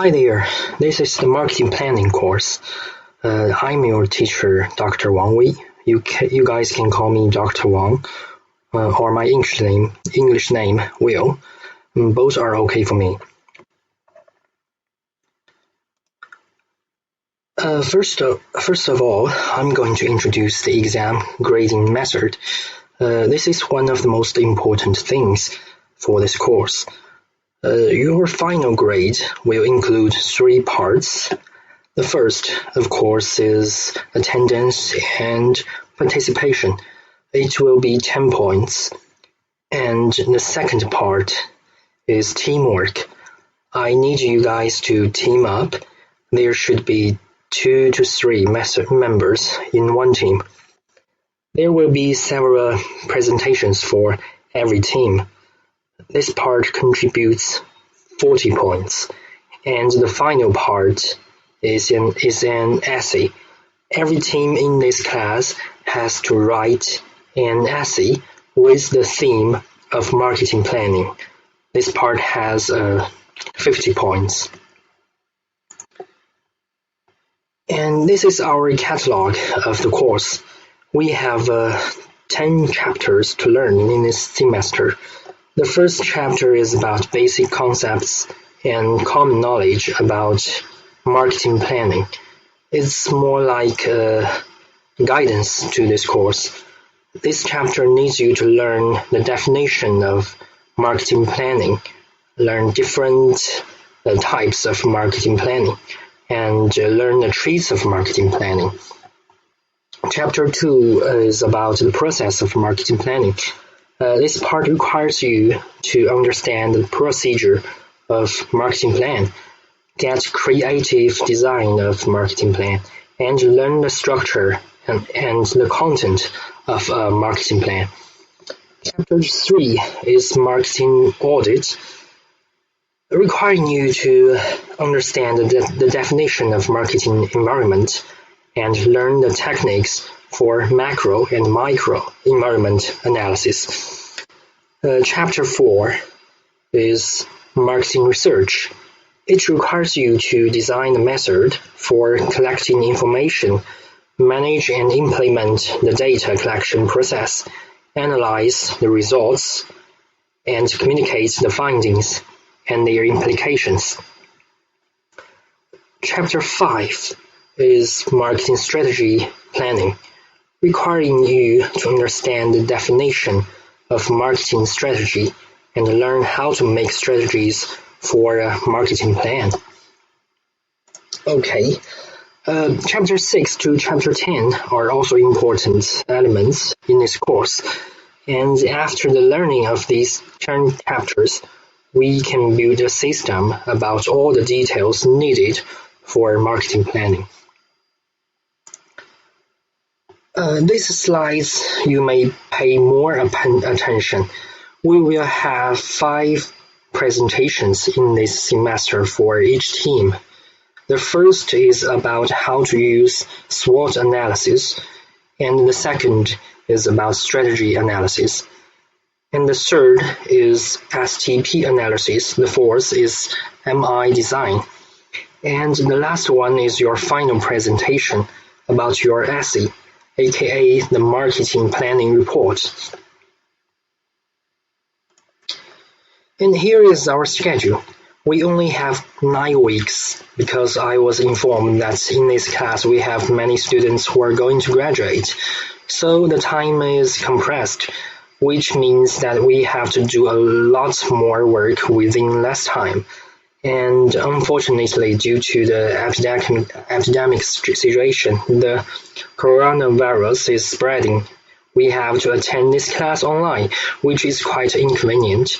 Hi there, this is the marketing planning course. I'm your teacher, Dr. Wang Wei. You guys can call me Dr. Wang, or my English name, Will. Both are okay for me. First of all, I'm going to introduce the exam grading method. This is one of the most important things for this course. Your final grade will include 3 parts. The first, of course, is attendance and participation. It will be 10 points. And the second part is teamwork. I need you guys to team up. There should be 2 to 3 members in one team. There will be several presentations for every team. This part contributes 40 points, and the final part is an essay. Every team in this class has to write an essay with the theme of marketing planning. This part has 50 points. And this is our catalog of the course. We have 10 chapters to learn in this semester. The first chapter is about basic concepts and common knowledge about marketing planning. It's more like guidance to this course. This chapter needs you to learn the definition of marketing planning, learn different types of marketing planning, and learn the traits of marketing planning. Chapter 2 is about the process of marketing planning. This part requires you to understand the procedure of marketing plan, get creative design of marketing plan, and learn the structure and the content of a marketing plan. Chapter 3 is marketing audit, requiring you to understand the definition of marketing environment and learn the techniques for macro and micro environment analysis. Chapter 4 is marketing research. It requires you to design a method for collecting information, manage and implement the data collection process, analyze the results, and communicate the findings and their implications. Chapter 5 is marketing strategy planning, requiring you to understand the definition of marketing strategy and learn how to make strategies for a marketing plan. Okay, Chapter 6 to Chapter 10 are also important elements in this course, and after the learning of these 10 chapters, we can build a system about all the details needed for marketing planning. These slides you may pay more attention. We will have 5 presentations in this semester for each team. The first is about how to use SWOT analysis, and the second is about strategy analysis. And the third is STP analysis. The fourth is MI design. And the last one is your final presentation about your essay, aka the marketing planning report. And here is our schedule. We only have 9 weeks because I was informed that in this class we have many students who are going to graduate. So the time is compressed, which means that we have to do a lot more work within less time. And unfortunately, due to the epidemic situation, the coronavirus is spreading. We have to attend this class online, which is quite inconvenient.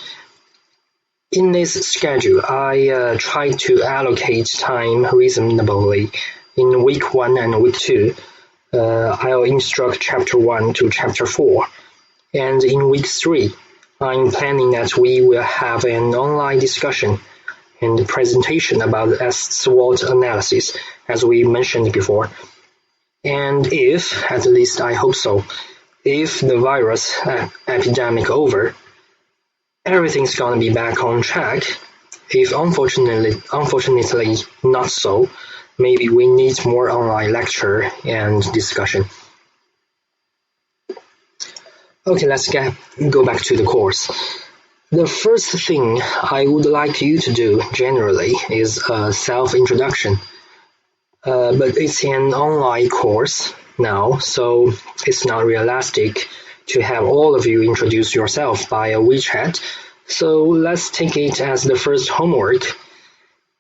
In this schedule, I try to allocate time reasonably. In week 1 and week 2, I'll instruct chapter 1 to chapter 4. And in week 3, I'm planning that we will have an online discussion and presentation about SWOT analysis, as we mentioned before. And if, at least I hope so, if the virus epidemic over, everything's gonna be back on track, If unfortunately not so, maybe we need more online lecture and discussion. Okay, let's go back to the course. The first thing I would like you to do generally is a self-introduction. But it's an online course now, so it's not realistic to have all of you introduce yourself via WeChat. So let's take it as the first homework.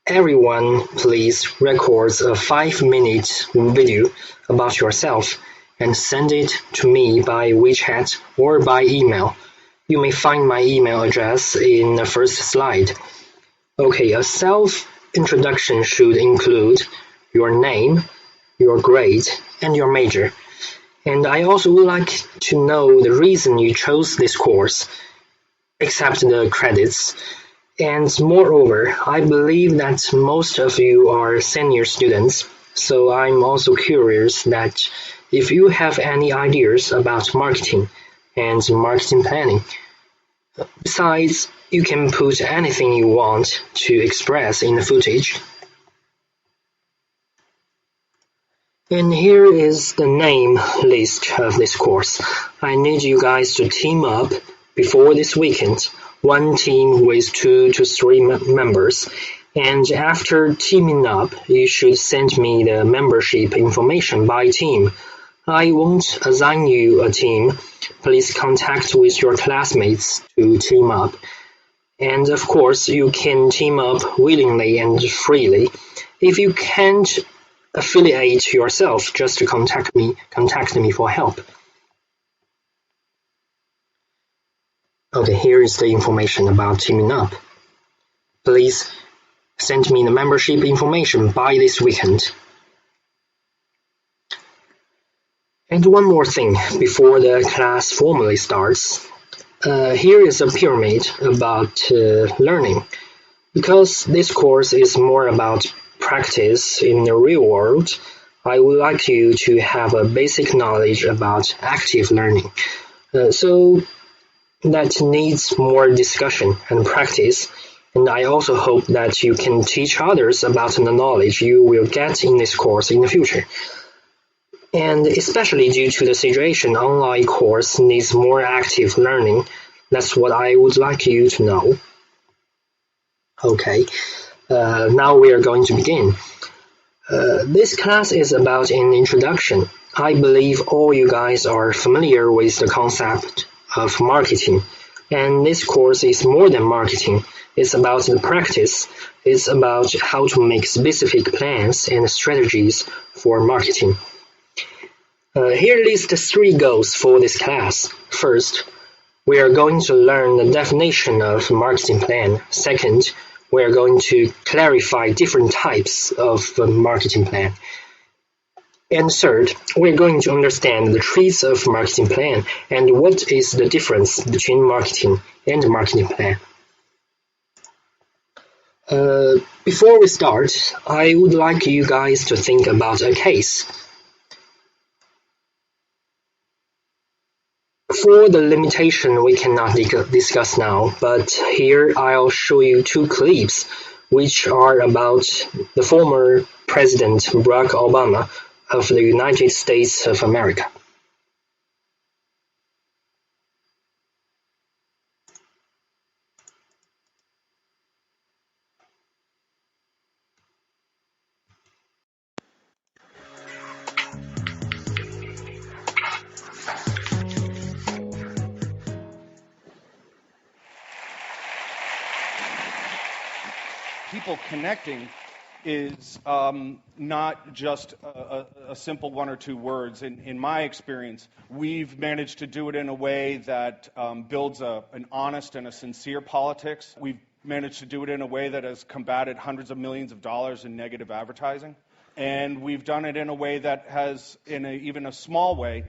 Everyone please record a 5-minute video about yourself and send it to me by WeChat or by email. You may find my email address in the first slide. Okay, a self-introduction should include your name, your grade, and your major. And I also would like to know the reason you chose this course, except the credits. And moreover, I believe that most of you are senior students, so I'm also curious that if you have any ideas about marketing and marketing planning. Besides, you can put anything you want to express in the footage. And here is the name list of this course. I need you guys to team up before this weekend, one team with 2 to 3 members. And after teaming up, you should send me the membership information by team. I won't assign you a team. Please contact with your classmates to team up. And of course, you can team up willingly and freely. If you can't affiliate yourself, just contact me for help. Okay, here is the information about teaming up. Please send me the membership information by this weekend. And one more thing before the class formally starts. Here is a pyramid about learning. Because this course is more about practice in the real world, I would like you to have a basic knowledge about active learning. So that needs more discussion and practice. And I also hope that you can teach others about the knowledge you will get in this course in the future. And especially due to the situation, online course needs more active learning. That's what I would like you to know. Okay, now we are going to begin. This class is about an introduction. I believe all you guys are familiar with the concept of marketing. And this course is more than marketing. It's about the practice. It's about how to make specific plans and strategies for marketing. Here list 3 goals for this class. First, we are going to learn the definition of marketing plan. Second, we are going to clarify different types of marketing plan. And third, we're going to understand the traits of marketing plan and what is the difference between marketing and marketing plan. Before we start, I would like you guys to think about a case. For the limitation we cannot discuss now, but here I'll show you 2 clips which are about the former President Barack Obama of the United States of America. People connecting is not just a simple 1 or 2 words. In my experience, we've managed to do it in a way that builds an honest and a sincere politics. We've managed to do it in a way that has combated hundreds of millions of dollars in negative advertising. And we've done it in a way that has, in even a small way,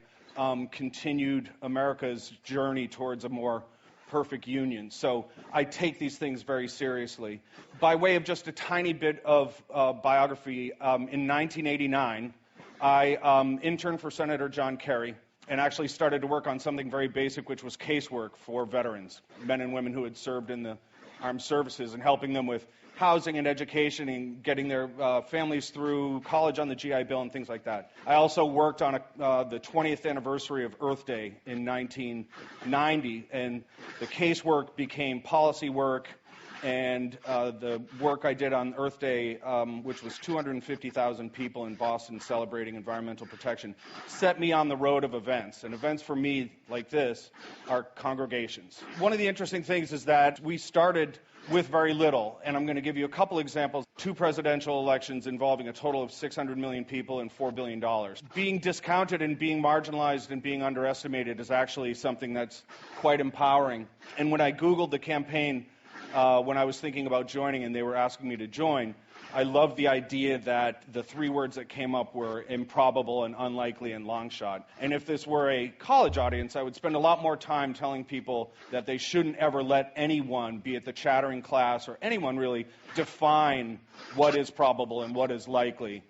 continued America's journey towards a more perfect union. So I take these things very seriously. By way of just a tiny bit of biography, in 1989, I interned for Senator John Kerry and actually started to work on something very basic, which was casework for veterans, men and women who had served in armed services and helping them with housing and education and getting their families through college on the GI Bill and things like that. I also worked on the 20th anniversary of Earth Day in 1990, and the casework became policy work, and the work I did on Earth Day, which was 250,000 people in Boston celebrating environmental protection, set me on the road of events. And events for me, like this, are congregations. One of the interesting things is that we started with very little, and I'm going to give you a couple examples. 2 presidential elections involving a total of 600 million people and $4 billion. Being discounted and being marginalized and being underestimated is actually something that's quite empowering. And when I Googled the campaign, when I was thinking about joining and they were asking me to join, I loved the idea that the 3 words that came up were improbable and unlikely and long shot. And if this were a college audience, I would spend a lot more time telling people that they shouldn't ever let anyone, be it the chattering class or anyone really, define what is probable and what is likely.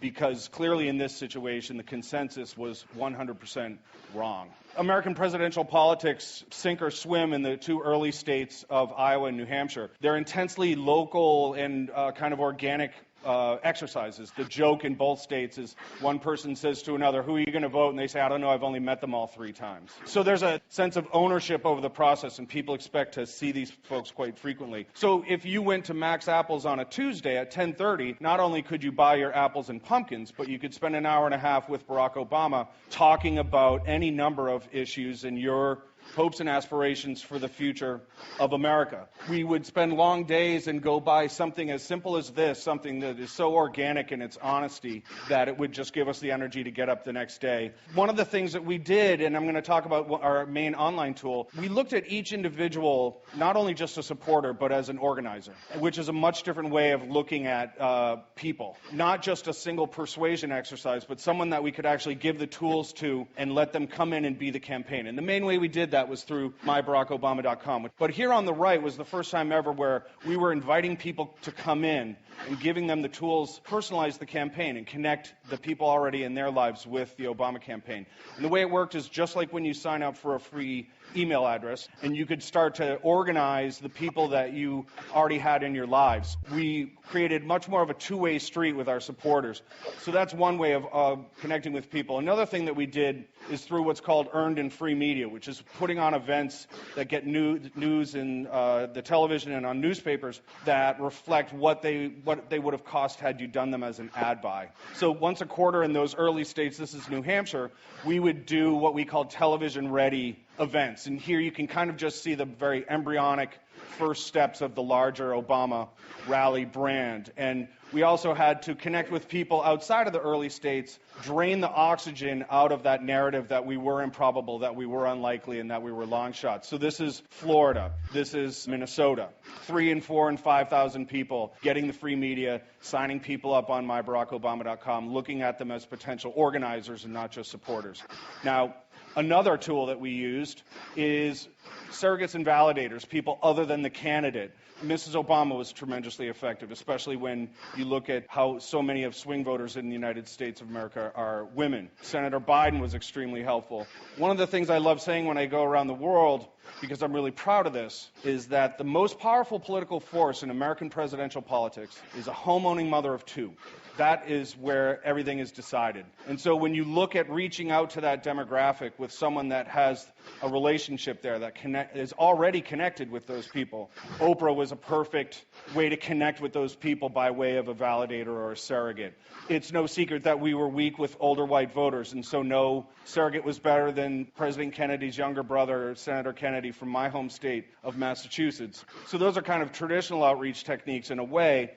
Because clearly in this situation, the consensus was 100% wrong. American presidential politics sink or swim in the 2 early states of Iowa and New Hampshire. They're intensely local and kind of organic exercises. The joke in both states is one person says to another, "Who are you going to vote?" And they say, "I don't know, I've only met them all 3 times." So there's a sense of ownership over the process, and people expect to see these folks quite frequently. So if you went to Max Apples on a Tuesday at 10:30, not only could you buy your apples and pumpkins, but you could spend an hour and a half with Barack Obama talking about any number of issues in your hopes and aspirations for the future of America. We would spend long days and go by something as simple as this, something that is so organic in its honesty that it would just give us the energy to get up the next day. One of the things that we did, and I'm going to talk about our main online tool, we looked at each individual, not only just a supporter, but as an organizer, which is a much different way of looking at people. Not just a single persuasion exercise, but someone that we could actually give the tools to and let them come in and be the campaign. And the main way we did that was through mybarackobama.com. But here on the right was the first time ever where we were inviting people to come in and giving them the tools, personalize the campaign, and connect the people already in their lives with the Obama campaign. And the way it worked is just like when you sign up for a free email address, and you could start to organize the people that you already had in your lives. We created much more of a two-way street with our supporters. So that's one way of connecting with people. Another thing that we did is through what's called earned and free media, which is putting on events that get news in the television and on newspapers that reflect what they would have cost had you done them as an ad buy. So once a quarter in those early states, this is New Hampshire, we would do what we call television-ready events. And here you can kind of just see the very embryonic first steps of the larger Obama rally brand. And we also had to connect with people outside of the early states, drain the oxygen out of that narrative that we were improbable, that we were unlikely, and that we were long shots. So this is Florida. This is Minnesota. 3,000 and 4,000 and 5,000 people getting the free media, signing people up on mybarackobama.com, looking at them as potential organizers and not just supporters. Now, another tool that we used is surrogates and validators, people other than the candidate. Mrs. Obama was tremendously effective, especially when you look at how so many of swing voters in the United States of America are women. Senator Biden was extremely helpful. One of the things I love saying when I go around the world, because I'm really proud of this, is that the most powerful political force in American presidential politics is a home-owning mother of 2. That is where everything is decided. And so when you look at reaching out to that demographic with someone that has a relationship there that is already connected with those people, Oprah was a perfect way to connect with those people by way of a validator or a surrogate. It's no secret that we were weak with older white voters, and so no surrogate was better than President Kennedy's younger brother, Senator Kennedy, from my home state of Massachusetts. So those are kind of traditional outreach techniques in a way.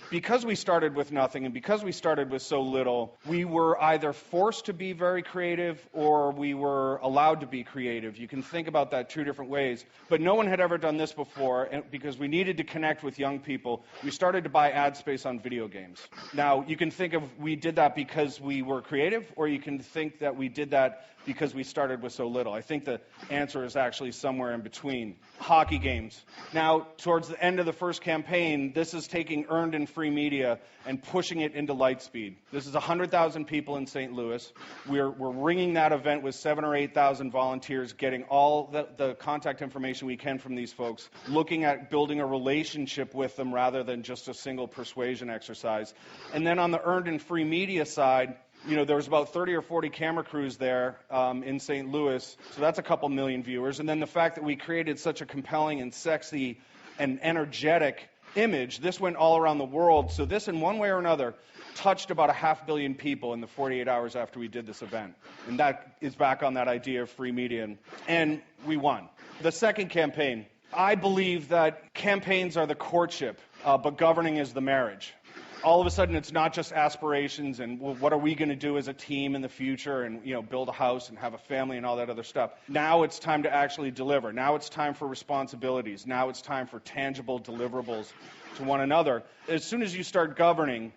Because we started with nothing and because we started with so little, we were either forced to be very creative or we were allowed to be creative. You can think about that 2 different ways. But no one had ever done this before, and because we needed to connect with young people, we started to buy ad space on video games. Now, you can think of we did that because we were creative, or you can think that we did that because we started with so little. I think the answer is actually somewhere in between. Hockey games. Now, towards the end of the first campaign, this is taking earned and free media and pushing it into light speed. This is 100,000 people in St. Louis. We're ringing that event with 7,000 or 8,000 volunteers, getting all the contact information we can from these folks, looking at building a relationship with them rather than just a single persuasion exercise. And then on the earned and free media side, there was about 30 or 40 camera crews there in St. Louis, so that's a couple million viewers. And then the fact that we created such a compelling and sexy and energetic image, this went all around the world. So this, in one way or another, touched about 500 million people in the 48 hours after we did this event. And that is back on that idea of free media. And we won. The second campaign, I believe that campaigns are the courtship, but governing is the marriage. All of a sudden, it's not just aspirations and, well, what are we going to do as a team in the future and, build a house and have a family and all that other stuff. Now it's time to actually deliver. Now it's time for responsibilities. Now it's time for tangible deliverables to one another. As soon as you start governing,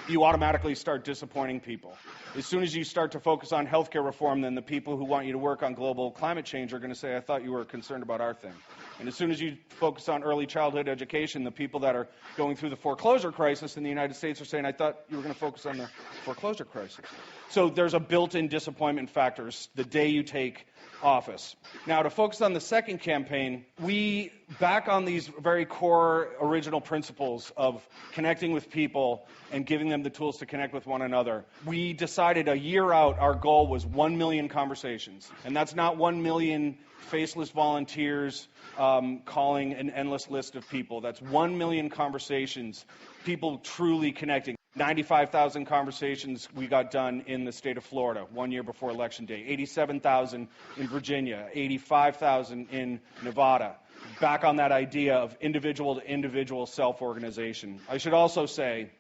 you automatically start disappointing people. As soon as you start to focus on healthcare reform, then the people who want you to work on global climate change are going to say, I thought you were concerned about our thing. And as soon as you focus on early childhood education, the people that are going through the foreclosure crisis in the United States are saying, I thought you were going to focus on the foreclosure crisis. So there's a built-in disappointment factors the day you take office. Now, to focus on the second campaign, we back on these very core original principles of connecting with people and giving them the tools to connect with one another. We decided a year out our goal was 1 million conversations. And that's not 1 million faceless volunteers calling an endless list of people. That's 1 million conversations, people truly connecting. 95,000 conversations we got done in the state of Florida 1 year before Election Day, 87,000 in Virginia, 85,000 in Nevada. Back on that idea of individual to individual self-organization. I should also say,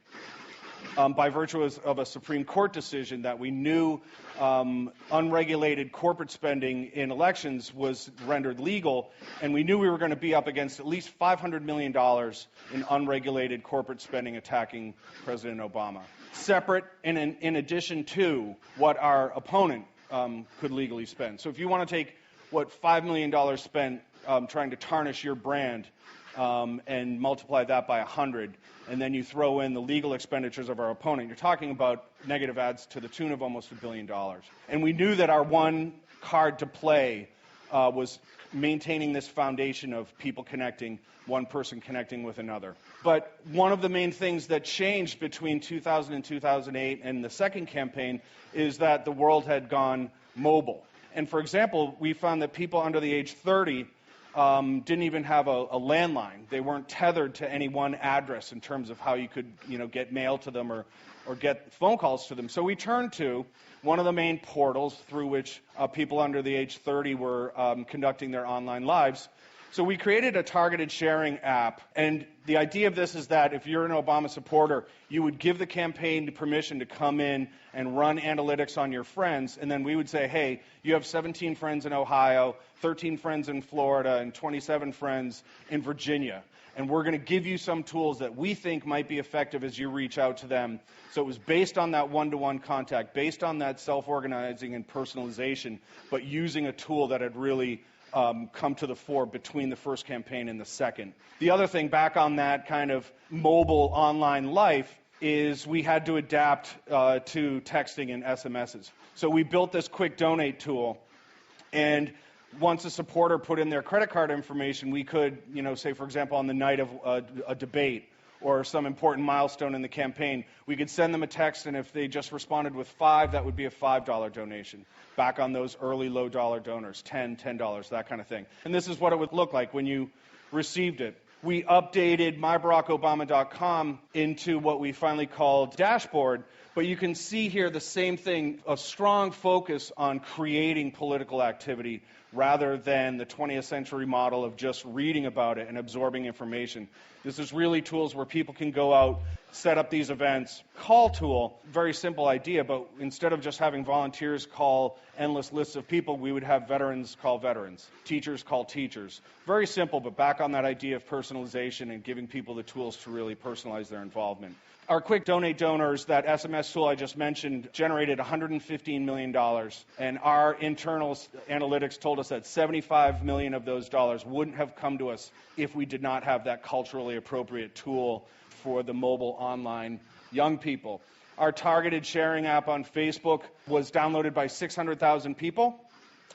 by virtue of a Supreme Court decision, that we knew unregulated corporate spending in elections was rendered legal, and we knew we were going to be up against at least $500 million in unregulated corporate spending attacking President Obama. Separate and in addition to what our opponent could legally spend. So if you want to take what $5 million spent trying to tarnish your brand and multiply that by 100, and then you throw in the legal expenditures of our opponent, you're talking about negative ads to the tune of almost $1 billion. And we knew that our one card to play was maintaining this foundation of people connecting, one person connecting with another. But one of the main things that changed between 2000 and 2008 and the second campaign is that the world had gone mobile. And for example, we found that people under the age 30 didn't even have a landline. They weren't tethered to any one address in terms of how you could, get mail to them or get phone calls to them. So we turned to one of the main portals through which people under the age 30 were conducting their online lives. So we created a targeted sharing app, and the idea of this is that if you're an Obama supporter, you would give the campaign permission to come in and run analytics on your friends, and then we would say, hey, you have 17 friends in Ohio, 13 friends in Florida, and 27 friends in Virginia. And we're going to give you some tools that we think might be effective as you reach out to them. So it was based on that one-to-one contact, based on that self-organizing and personalization, but using a tool that had really come to the fore between the first campaign and the second. The other thing back on that kind of mobile online life is we had to adapt to texting and SMSs. So we built this quick donate tool, and once a supporter put in their credit card information, we could, say, for example, on the night of a debate or some important milestone in the campaign, we could send them a text, and if they just responded with $5, that would be a $5 donation. Back on those early low-dollar donors, $10, that kind of thing. And this is what it would look like when you received it. We updated myBarackObama.com into what we finally called Dashboard, but you can see here the same thing, a strong focus on creating political activity rather than the 20th century model of just reading about it and absorbing information. This is really tools where people can go out, set up these events. Call tool, very simple idea, but instead of just having volunteers call endless lists of people, we would have veterans call veterans, teachers call teachers. Very simple, but back on that idea of personalization and giving people the tools to really personalize their involvement. Our quick donate donors, that SMS awareness tool I just mentioned generated $115 million, and our internal analytics told us that $75 million of those dollars wouldn't have come to us if we did not have that culturally appropriate tool for the mobile online young people. Our targeted sharing app on Facebook was downloaded by 600,000 people,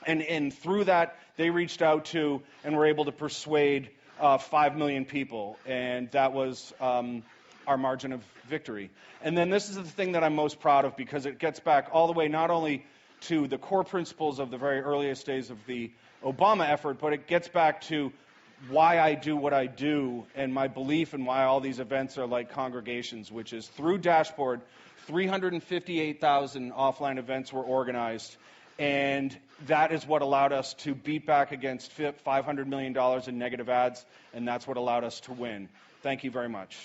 and through that, they reached out to and were able to persuade 5 million people, and that was our margin of victory. And then this is the thing that I'm most proud of, because it gets back all the way not only to the core principles of the very earliest days of the Obama effort, but it gets back to why I do what I do and my belief in why all these events are like congregations, which is through Dashboard, 358,000 offline events were organized, and that is what allowed us to beat back against $500 million in negative ads, and that's what allowed us to win. Thank you very much.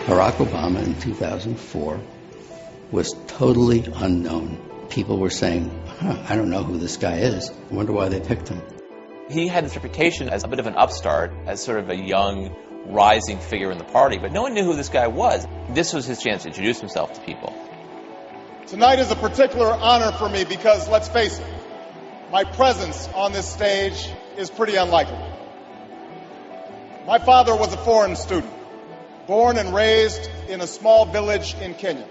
Barack Obama in 2004 was totally unknown. People were saying, I don't know who this guy is. I wonder why they picked him. He had this reputation as a bit of an upstart, as sort of a young, rising figure in the party, but no one knew who this guy was. This was his chance to introduce himself to people. Tonight is a particular honor for me because, let's face it, my presence on this stage is pretty unlikely. My father was a foreign student, born and raised in a small village in Kenya.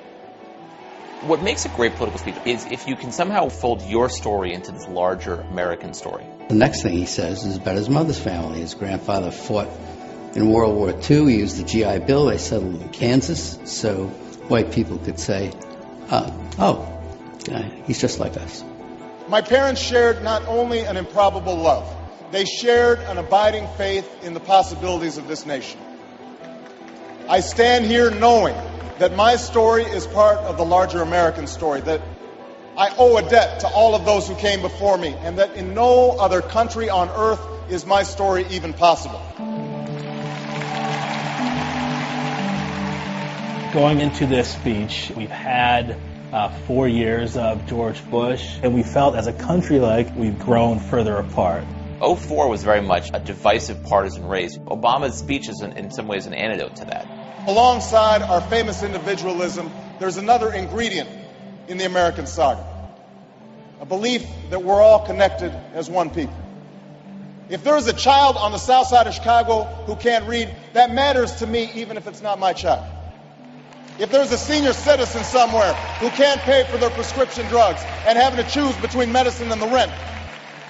What makes a great political speech is if you can somehow fold your story into this larger American story. The next thing he says is about his mother's family. His grandfather fought in World War II. He used the GI Bill. They settled in Kansas, so white people could say, he's just like us. My parents shared not only an improbable love, they shared an abiding faith in the possibilities of this nation. I stand here knowing that my story is part of the larger American story, that I owe a debt to all of those who came before me, and that in no other country on earth is my story even possible. Going into this speech, we've had 4 years of George Bush, and we felt as a country like we've grown further apart. 2004 was very much a divisive partisan race. Obama's speech is in some ways an antidote to that. Alongside our famous individualism, there's another ingredient in the American saga, a belief that we're all connected as one people. If there is a child on the south side of Chicago who can't read, that matters to me even if it's not my child. If there's a senior citizen somewhere who can't pay for their prescription drugs and having to choose between medicine and the rent,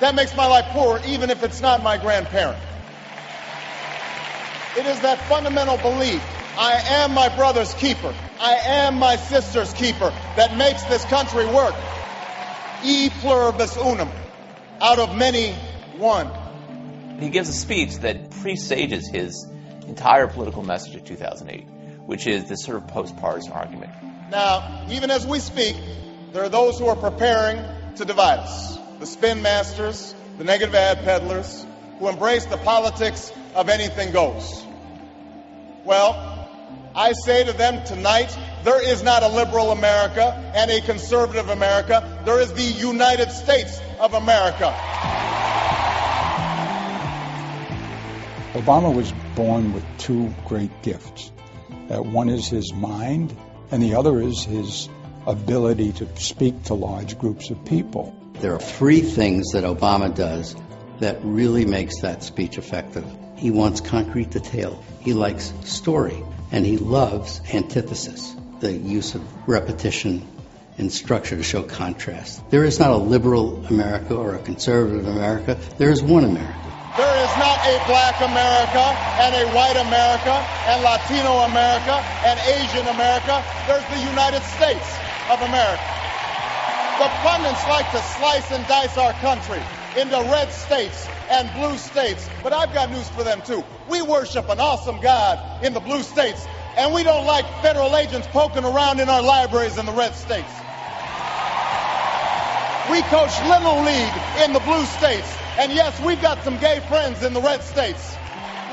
that makes my life poorer even if it's not my grandparent. It is that fundamental belief, I am my brother's keeper, I am my sister's keeper, that makes this country work. E pluribus unum, out of many, one. He gives a speech that presages his entire political message of 2008, which is this sort of post-partisan argument. Now, even as we speak, there are those who are preparing to divide us. The spin masters, the negative ad peddlers, who embrace the politics of anything goes. Well, I say to them tonight, there is not a liberal America and a conservative America. There is the United States of America. Obama was born with two great gifts. One is his mind, and the other is his ability to speak to large groups of people. There are three things that Obama does that really makes that speech effective. He wants concrete detail. He likes story. And he loves antithesis, the use of repetition and structure to show contrast. There is not a liberal America or a conservative America. There is one America. There is not a black America and a white America and Latino America and Asian America. There's the United States of America. The pundits like to slice and dice our country into red states and blue states, but I've got news for them too. We worship an awesome God in the blue states, and we don't like federal agents poking around in our libraries in the red states. We coach Little League in the blue states. And yes, we've got some gay friends in the red states.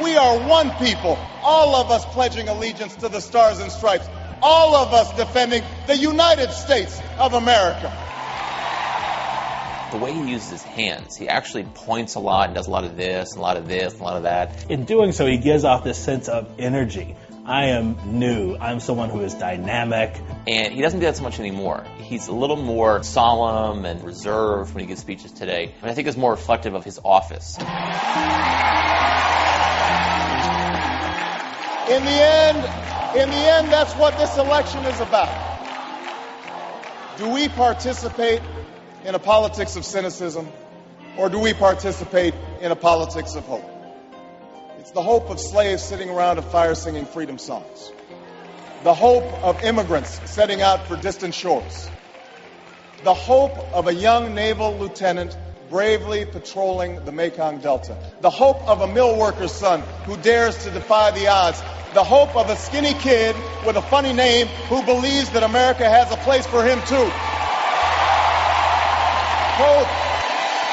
We are one people, all of us pledging allegiance to the Stars and Stripes, all of us defending the United States of America. The way he uses his hands, he actually points a lot and does a lot of this, and a lot of this, and a lot of that. In doing so, he gives off this sense of energy. I am new. I'm someone who is dynamic. And he doesn't do that so much anymore. He's a little more solemn and reserved when he gives speeches today. And I think it's more reflective of his office. In the end, that's what this election is about. Do we participate in a politics of cynicism, or do we participate in a politics of hope? It's the hope of slaves sitting around a fire singing freedom songs. The hope of immigrants setting out for distant shores. The hope of a young naval lieutenant bravely patrolling the Mekong Delta. The hope of a mill worker's son who dares to defy the odds. The hope of a skinny kid with a funny name who believes that America has a place for him too.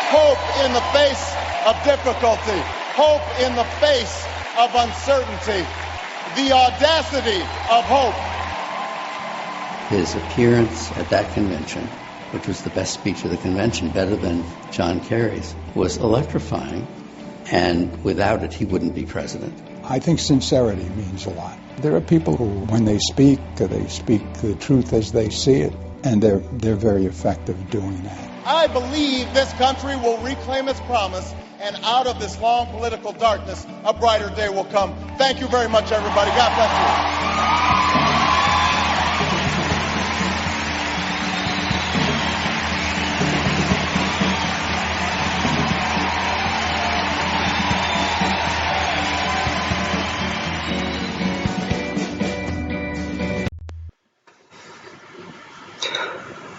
Hope in the face of difficulty. Hope in the face of uncertainty. The audacity of hope. His appearance at that convention, which was the best speech of the convention, better than John Kerry's, was electrifying, and without it, he wouldn't be president. I think sincerity means a lot. There are people who, when they speak the truth as they see it, and they're very effective doing that. I believe this country will reclaim its promise, and out of this long political darkness, a brighter day will come. Thank you very much, everybody. God bless you.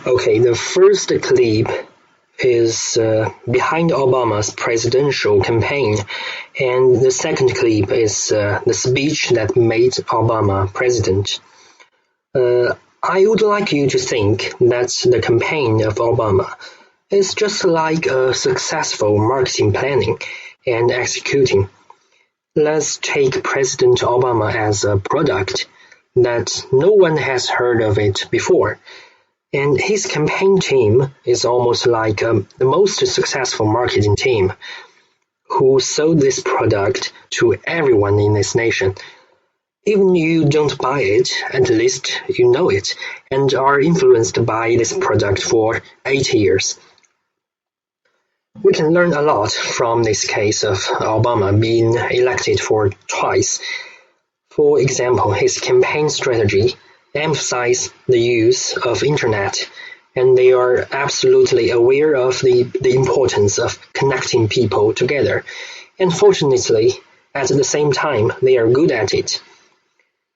Okay, the first clip is behind Obama's presidential campaign, and the second clip is the speech that made Obama president. I would like you to think that the campaign of Obama is just like a successful marketing planning and executing. Let's take President Obama as a product that no one has heard of it before. And his campaign team is almost like the most successful marketing team who sold this product to everyone in this nation. Even you don't buy it, at least you know it, and are influenced by this product for 8 years. We can learn a lot from this case of Obama being elected for twice. For example, his campaign strategy emphasize the use of internet, and they are absolutely aware of the importance of connecting people together. And fortunately, at the same time, they are good at it.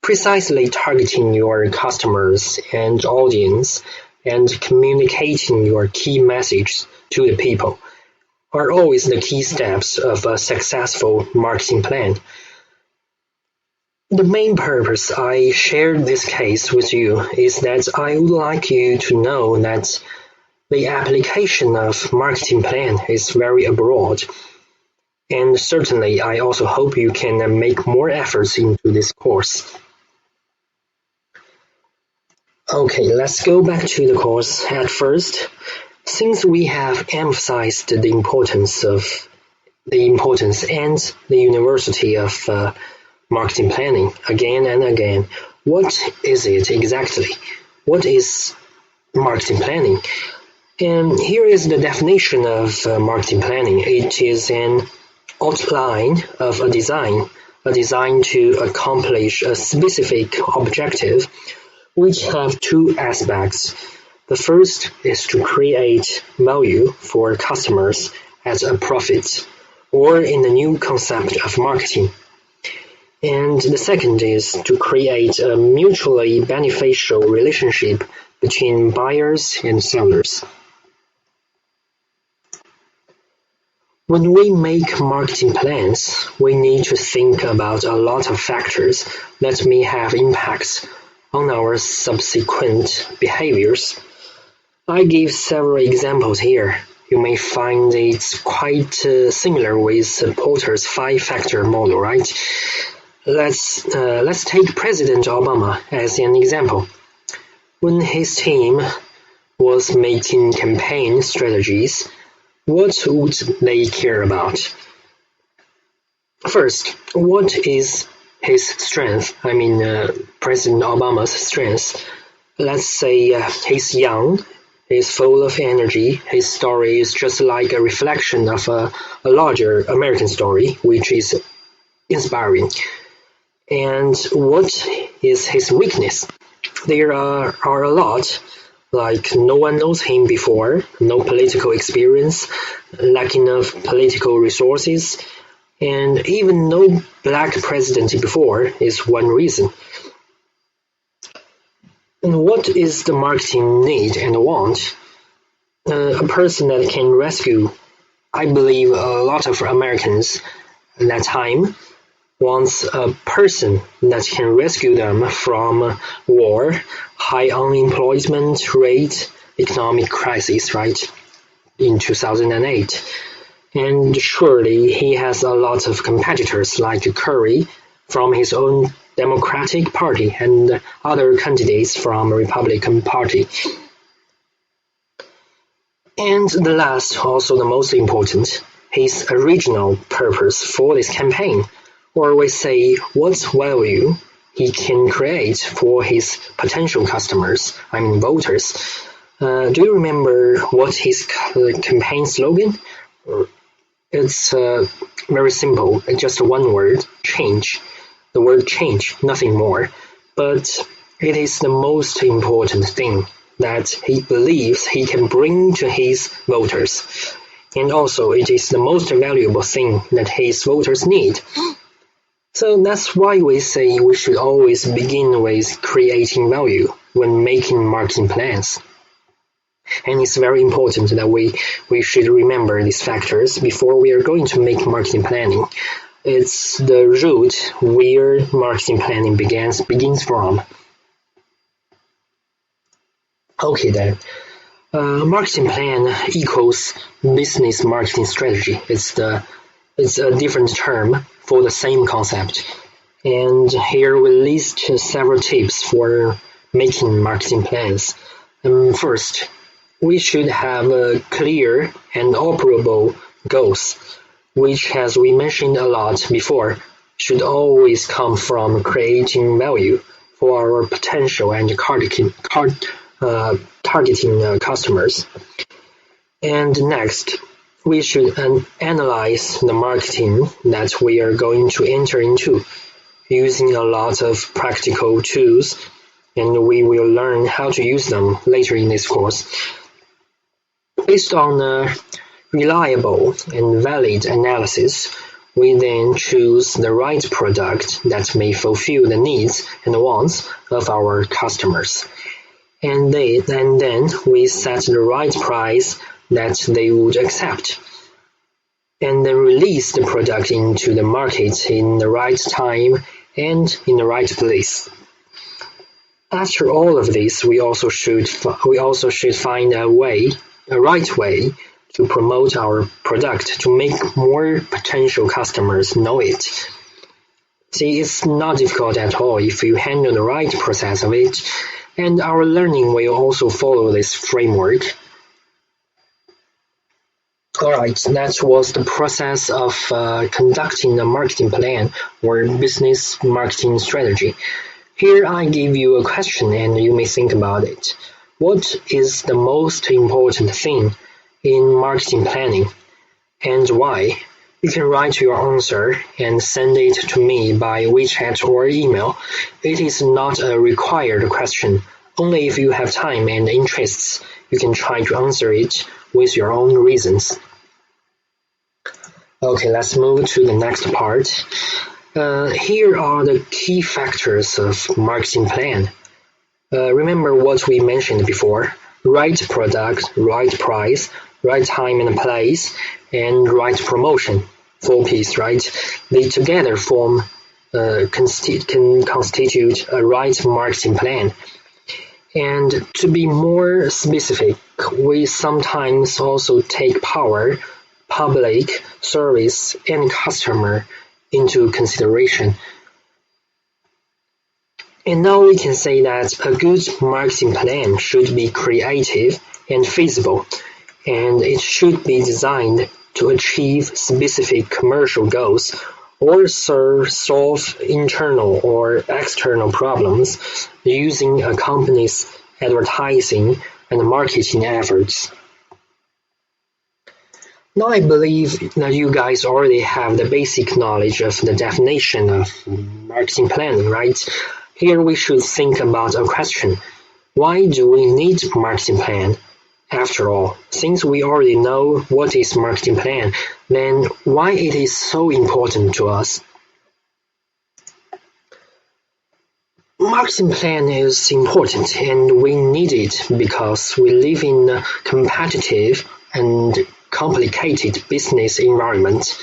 Precisely targeting your customers and audience and communicating your key message to the people are always the key steps of a successful marketing plan. The main purpose I shared this case with you is that I would like you to know that the application of marketing plan is very broad. And certainly I also hope you can make more efforts into this course. Okay, let's go back to the course. At first, since we have emphasized the importance and the university of marketing planning again and again, what is it exactly? What is marketing planning? And here is the definition of marketing planning. It is an outline of a design to accomplish a specific objective, which have two aspects. The first is to create value for customers at a profit, or in the new concept of marketing. And the second is to create a mutually beneficial relationship between buyers and sellers. When we make marketing plans, we need to think about a lot of factors that may have impacts on our subsequent behaviors. I give several examples here. You may find it's quite similar with Porter's 5-factor model, right? Let's take President Obama as an example. When his team was making campaign strategies, what would they care about? First, what is his strength? President Obama's strength. Let's say he's young, he's full of energy, his story is just like a reflection of a larger American story, which is inspiring. And what is his weakness? There are a lot, like no one knows him before, no political experience, lacking of political resources, and even no black president before is one reason. And what is the marketing need and want? A person that can rescue, I believe a lot of Americans at that time wants a person that can rescue them from war, high unemployment rate, economic crisis, right, in 2008. And surely he has a lot of competitors like Kerry from his own Democratic Party and other candidates from Republican Party. And the last, also the most important, his original purpose for this campaign, or we say what value he can create for his potential customers, voters. Do you remember what his campaign slogan? It's very simple, just one word, change. The word change, nothing more. But it is the most important thing that he believes he can bring to his voters. And also it is the most valuable thing that his voters need. So that's why we say we should always begin with creating value when making marketing plans. And it's very important that we should remember these factors before we are going to make marketing planning. It's the root where marketing planning begins from. Okay then. Marketing plan equals business marketing strategy. It's a different term for the same concept. And here we list several tips for making marketing plans. First, we should have clear and operable goals, which, as we mentioned a lot before, should always come from creating value for our potential and targeting customers. And next, we should analyze the marketing that we are going to enter into, using a lot of practical tools, and we will learn how to use them later in this course. Based on a reliable and valid analysis, we then choose the right product that may fulfill the needs and wants of our customers. And then we set the right price that they would accept, and then release the product into the market in the right time and in the right place. After all of this, we also should find a right way to promote our product to make more potential customers know it. See, it's not difficult at all if you handle the right process of it, and our learning will also follow this framework. Alright, that was the process of conducting a marketing plan or business marketing strategy. Here I give you a question and you may think about it. What is the most important thing in marketing planning, and why? You can write your answer and send it to me by WeChat or email. It is not a required question. Only if you have time and interests, you can try to answer it with your own reasons. Okay, let's move to the next part. Here are the key factors of marketing plan. Remember what we mentioned before: right product, right price, right time and place, and right promotion. 4 P's, right? They together can constitute a right marketing plan. And to be more specific, we sometimes also take power, public, service, and customer into consideration. And now we can say that a good marketing plan should be creative and feasible, and it should be designed to achieve specific commercial goals or solve internal or external problems using a company's advertising and marketing efforts. Now I believe that you guys already have the basic knowledge of the definition of marketing planning, right? Here we should think about a question. Why do we need a marketing plan? After all, since we already know what is marketing plan, then why it is so important to us? Marketing plan is important and we need it because we live in a competitive and complicated business environment.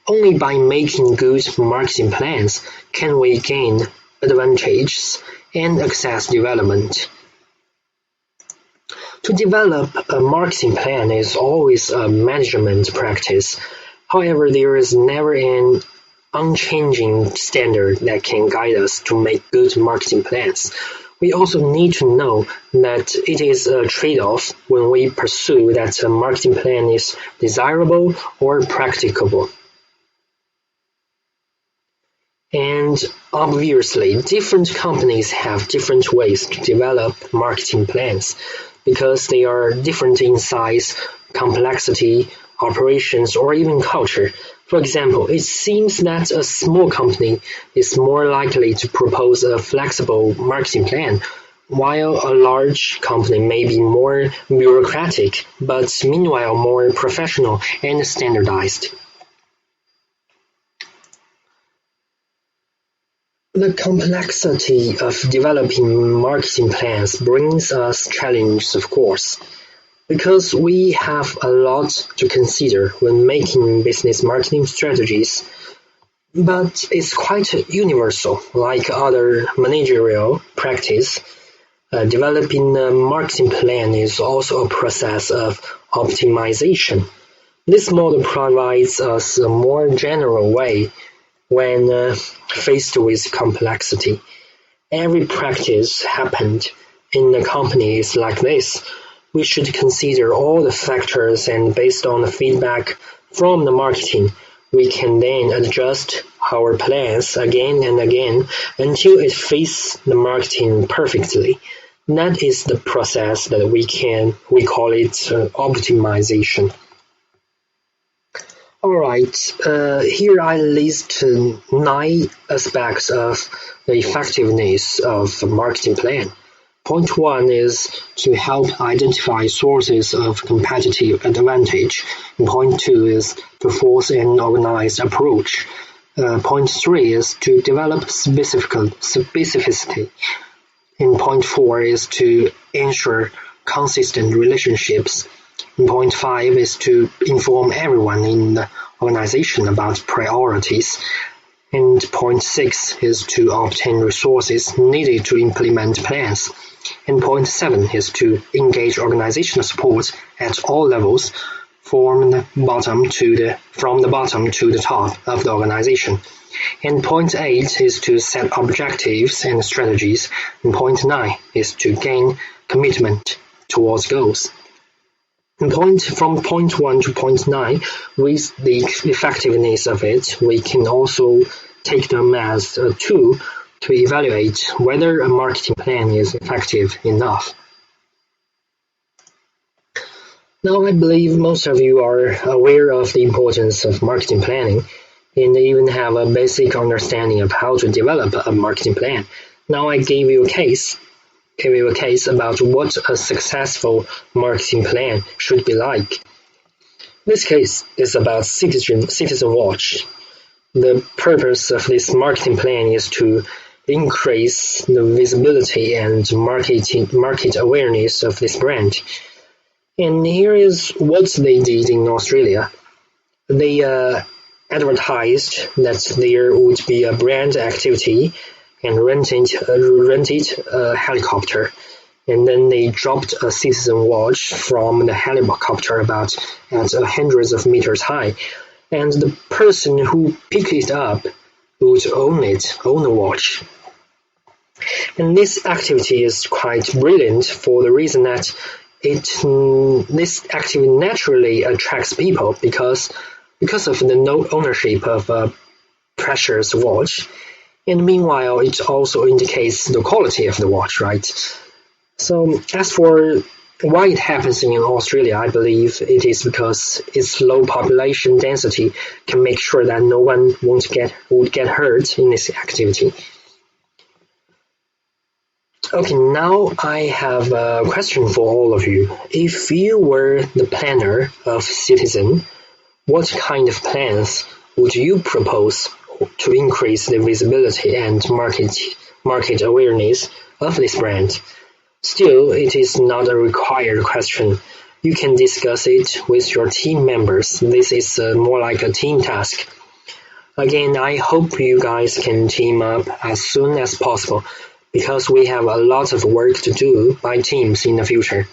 Only by making good marketing plans can we gain advantages and access development. To develop a marketing plan is always a management practice. However, there is never an unchanging standard that can guide us to make good marketing plans. We also need to know that it is a trade-off when we pursue that a marketing plan is desirable or practicable. And obviously, different companies have different ways to develop marketing plans because they are different in size, complexity, operations, or even culture. For example, it seems that a small company is more likely to propose a flexible marketing plan, while a large company may be more bureaucratic, but meanwhile more professional and standardized. The complexity of developing marketing plans brings us challenges, of course, because we have a lot to consider when making business marketing strategies, but it's quite universal. Like other managerial practice, developing a marketing plan is also a process of optimization. This model provides us a more general way when faced with complexity. Every practice happened in a company is like this. We should consider all the factors, and based on the feedback from the marketing, we can then adjust our plans again and again until it fits the marketing perfectly. That is the process that we call it optimization. Alright, here I list 9 aspects of the effectiveness of a marketing plan. Point 1 is to help identify sources of competitive advantage. And point 2 is to force an organized approach. Point 3 is to develop specificity. And point 4 is to ensure consistent relationships. And point 5 is to inform everyone in the organization about priorities. And point 6 is to obtain resources needed to implement plans. And point 7 is to engage organizational support at all levels from the bottom to the top of the organization. And point 8 is to set objectives and strategies. And point 9 is to gain commitment towards goals. And from point 1 to point 9, with the effectiveness of it, we can also take them as a tool to evaluate whether a marketing plan is effective enough. Now, I believe most of you are aware of the importance of marketing planning and even have a basic understanding of how to develop a marketing plan. Now, I gave you a case about what a successful marketing plan should be like. This case is about Citizen Watch. The purpose of this marketing plan is to increase the visibility and market awareness of this brand. And here is what they did in Australia. They advertised that there would be a brand activity and rented a helicopter. and then they dropped a citizen watch from the helicopter about at hundreds of meters high, and the person who picked it up would own the watch. And this activity is quite brilliant for the reason that this activity naturally attracts people because of the no ownership of a precious watch, and meanwhile it also indicates the quality of the watch, right? So as for why it happens in Australia, I believe it is because its low population density can make sure that no one would get hurt in this activity. Okay, now I have a question for all of you. If you were the planner of Citizen, what kind of plans would you propose to increase the visibility and market awareness of this brand? Still, it is not a required question. You can discuss it with your team members. This is more like a team task. Again, I hope you guys can team up as soon as possible, because we have a lot of work to do by teams in the future.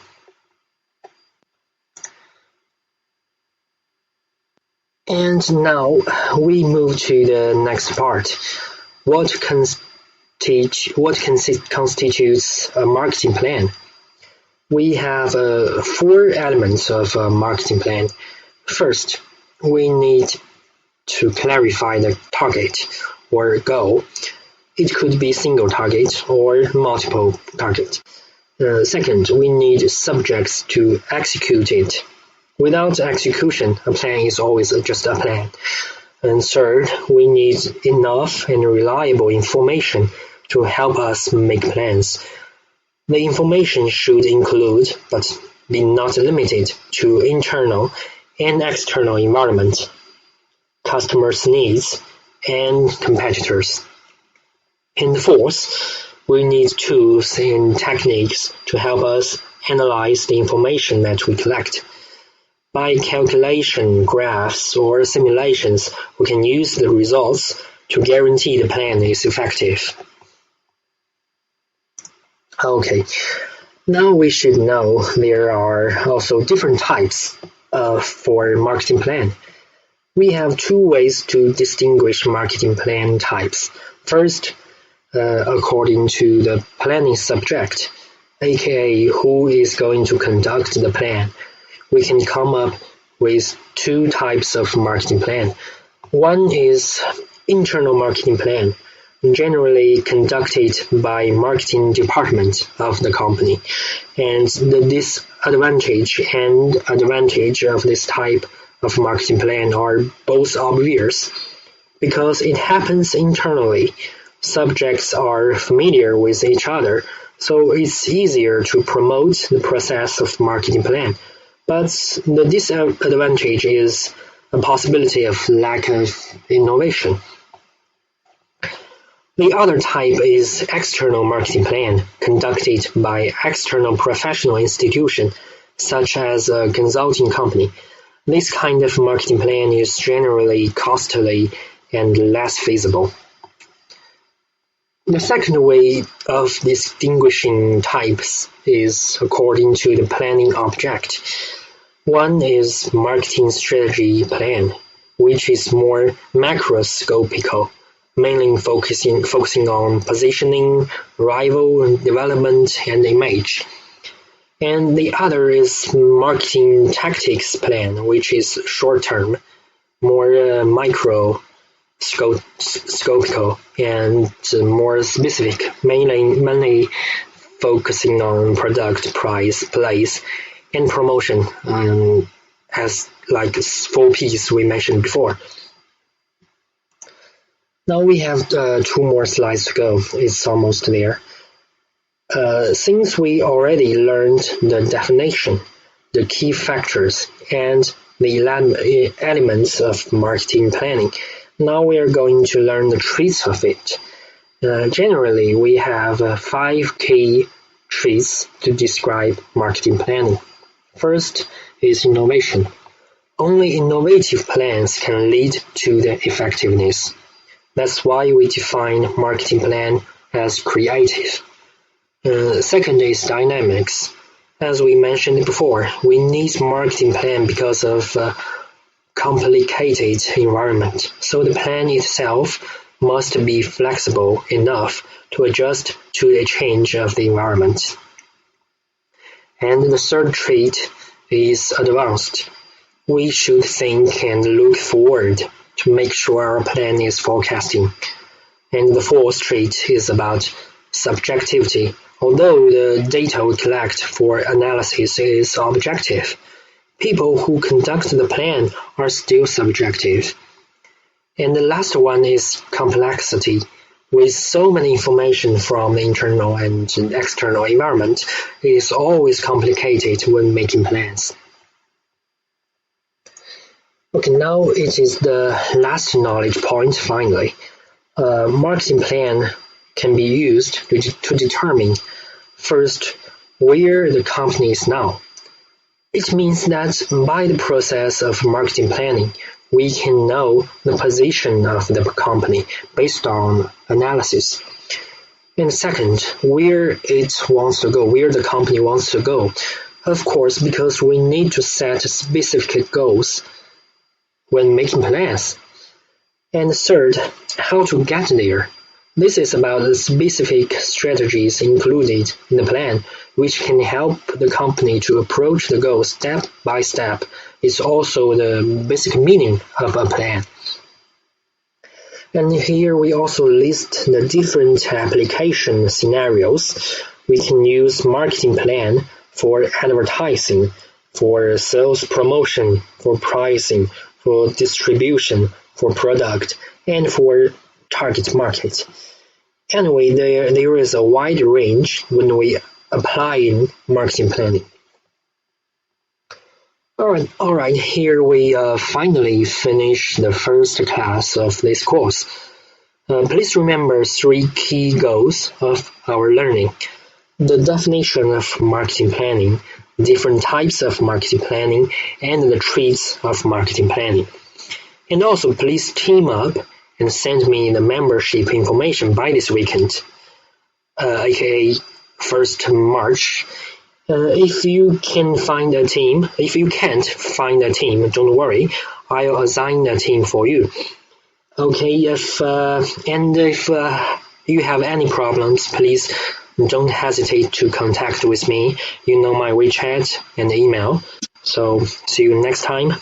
And now we move to the next part. What constitutes a marketing plan? We have 4 elements of a marketing plan. First, we need to clarify the target or goal. It could be single target or multiple target. Second, we need subjects to execute it. Without execution, a plan is always just a plan. And third, we need enough and reliable information to help us make plans. The information should include, but be not limited to, internal and external environment, customers' needs, and competitors. And fourth, we need tools and techniques to help us analyze the information that we collect. By calculation, graphs, or simulations, we can use the results to guarantee the plan is effective. Okay, now we should know there are also different types for marketing plan. We have 2 ways to distinguish marketing plan types. First, according to the planning subject, aka who is going to conduct the plan, we can come up with 2 types of marketing plan. One is internal marketing plan, generally conducted by marketing department of the company. And the disadvantage and advantage of this type of marketing plan are both obvious. Because it happens internally, subjects are familiar with each other, so it's easier to promote the process of marketing plan. But the disadvantage is a possibility of lack of innovation. The other type is external marketing plan, conducted by external professional institution, such as a consulting company. This kind of marketing plan is generally costly and less feasible. The second way of distinguishing types is according to the planning object. One is marketing strategy plan, which is more macroscopical, mainly focusing on positioning, rival development, and image. And the other is marketing tactics plan, which is short-term, more microscopical, and more specific, mainly focusing on product, price, place, and promotion, as like 4 Ps we mentioned before. Now we have 2 more slides to go. It's almost there. Since we already learned the definition, the key factors, and the elements of marketing planning, now we are going to learn the traits of it. Generally, we have 5 key traits to describe marketing planning. First is innovation. Only innovative plans can lead to the effectiveness. That's why we define marketing plan as creative. Second is dynamics. As we mentioned before, we need marketing plan because of complicated environment. So the plan itself must be flexible enough to adjust to the change of the environment. And the third trait is advanced. We should think and look forward to make sure our plan is forecasting. And the fourth trait is about subjectivity. Although the data we collect for analysis is objective, people who conduct the plan are still subjective. And the last one is complexity. With so many information from the internal and external environment, it is always complicated when making plans. Okay, now it is the last knowledge point finally. Marketing plan can be used to determine, first, where the company is now. It means that by the process of marketing planning, we can know the position of the company based on analysis. And second, where it wants to go, where the company wants to go. Of course, because we need to set specific goals when making plans. And third, how to get there. This is about the specific strategies included in the plan, which can help the company to approach the goal step by step. It's also the basic meaning of a plan. And here we also list the different application scenarios. We can use marketing plan for advertising, for sales promotion, for pricing, for distribution, for product, and for target market. Anyway, there is a wide range when we apply in marketing planning. All right. Here we finally finish the first class of this course. Please remember 3 key goals of our learning: the definition of marketing planning, different types of marketing planning, and the traits of marketing planning. And also, please team up and send me the membership information by this weekend, aka 1st March. If you can't find a team, don't worry, I'll assign a team for you. Okay, if you have any problems, please don't hesitate to contact with me. You know my WeChat and email. So see you next time.